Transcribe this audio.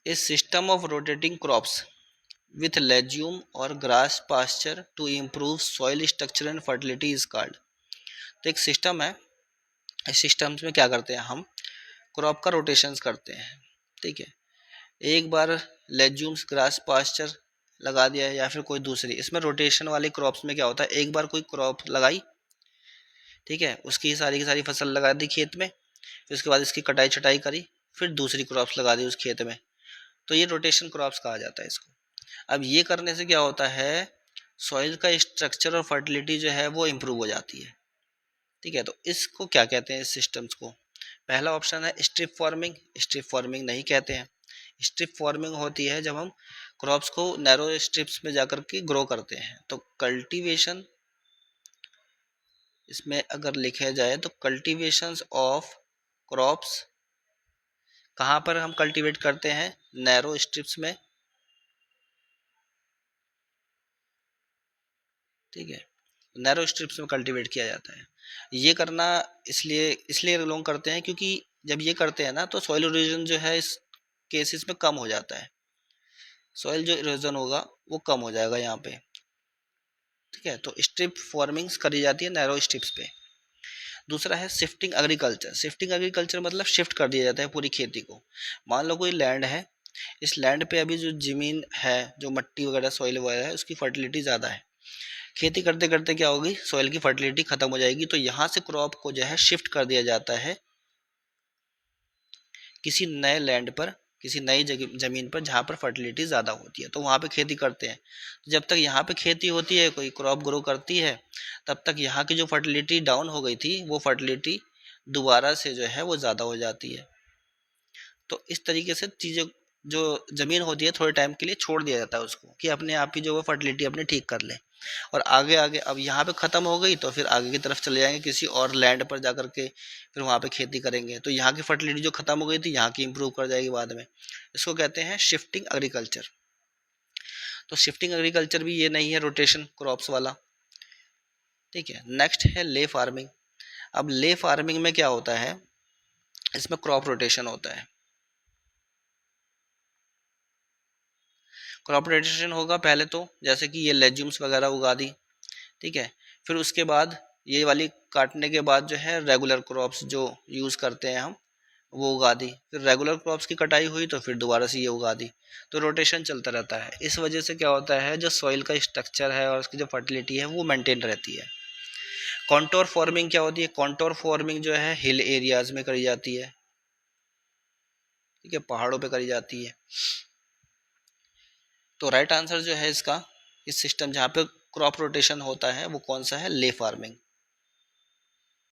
A system of rotating crops with legume और grass pasture to improve soil structure and fertility is called. तो एक system है, इस systems में क्या करते हैं हम, क्रॉप का रोटेशंस करते हैं। ठीक है, एक बार लेज्यूम्स ग्रास पास्चर लगा दिया है या फिर कोई दूसरी, इसमें रोटेशन वाली क्रॉप्स में क्या होता है, एक बार कोई क्रॉप लगाई, ठीक है, उसकी सारी की सारी फसल लगा दी खेत में, फिर उसके बाद इसकी कटाई छटाई करी, फिर दूसरी क्रॉप्स लगा दी उस खेत में, तो ये रोटेशन क्रॉप्स कहा जाता है इसको। अब ये करने से क्या होता है, सॉइल का स्ट्रक्चर और फर्टिलिटी जो है वो इम्प्रूव हो जाती है। ठीक है, तो इसको क्या कहते हैं, इस सिस्टम्स को, पहला ऑप्शन है स्ट्रिप फार्मिंग। स्ट्रिप फार्मिंग नहीं कहते हैं, स्ट्रिप फार्मिंग होती है जब हम क्रॉप्स को नैरो स्ट्रिप्स में जाकर के ग्रो करते हैं। तो कल्टीवेशन, इसमें अगर लिखा जाए तो कल्टीवेशंस ऑफ क्रॉप्स कहाँ पर हम कल्टीवेट करते हैं, नैरो स्ट्रिप्स में। ठीक है, नैरो स्ट्रिप्स में कल्टीवेट किया जाता है। ये करना इसलिए लोग करते हैं क्योंकि जब ये करते हैं ना तो सॉइल इरोजन जो है इस केसेस में कम हो जाता है, सॉइल जो इरोजन होगा वो कम हो जाएगा यहाँ पे। ठीक है, तो स्ट्रिप फार्मिंग्स करी जाती है नैरो स्ट्रिप्स पे। दूसरा है शिफ्टिंग एग्रीकल्चर। शिफ्टिंग एग्रीकल्चर मतलब शिफ्ट कर दिया जाता है पूरी खेती को। मान लो कोई लैंड है, इस लैंड पे अभी जो ज़मीन है, जो मट्टी वगैरह सॉइल वगैरह है, उसकी फर्टिलिटी ज़्यादा है। खेती करते करते क्या होगी, सॉइल की फर्टिलिटी खत्म हो जाएगी, तो यहाँ से क्रॉप को जो है शिफ्ट कर दिया जाता है किसी नए लैंड पर, किसी नई जगह ज़मीन पर जहाँ पर फर्टिलिटी ज़्यादा होती है, तो वहाँ पे खेती करते हैं। तो जब तक यहाँ पे खेती होती है, कोई क्रॉप ग्रो करती है, तब तक यहाँ की जो फर्टिलिटी डाउन हो गई थी वो फर्टिलिटी दोबारा से जो है वो ज़्यादा हो जाती है। तो इस तरीके से चीज़ें, जो ज़मीन होती है थोड़े टाइम के लिए छोड़ दिया जाता है उसको कि अपने आप ही जो वो फर्टिलिटी अपने ठीक कर ले, और आगे आगे अब यहाँ पे ख़त्म हो गई तो फिर आगे की तरफ चले जाएंगे किसी और लैंड पर जा कर के, फिर वहाँ पे खेती करेंगे, तो यहाँ की फर्टिलिटी जो ख़त्म हो गई थी यहाँ की इंप्रूव कर जाएगी बाद में। इसको कहते हैं शिफ्टिंग एग्रीकल्चर। तो शिफ्टिंग एग्रीकल्चर भी ये नहीं है रोटेशन क्रॉप्स वाला। ठीक है, नेक्स्ट है ले फार्मिंग। अब ले फार्मिंग में क्या होता है, इसमें क्रॉप रोटेशन होता है। क्रॉप रोटेशन होगा पहले तो, जैसे कि ये लेज्यूम्स वगैरह उगा दी, ठीक है, फिर उसके बाद ये वाली काटने के बाद जो है रेगुलर क्रॉप्स जो यूज़ करते हैं हम वो उगा दी, फिर रेगुलर क्रॉप्स की कटाई हुई तो फिर दोबारा से ये उगा दी, तो रोटेशन चलता रहता है। इस वजह से क्या होता है, जो सॉइल का स्ट्रक्चर है और उसकी जो फर्टिलिटी है वो मेंटेन रहती है। कॉन्टोर फार्मिंग क्या होती है, कॉन्टोर फार्मिंग जो है हिल एरियाज में करी जाती है। ठीक है, पहाड़ों पे करी जाती है। तो राइट आंसर जो है इसका, इस सिस्टम जहाँ पे क्रॉप रोटेशन होता है वो कौन सा है, ले फार्मिंग।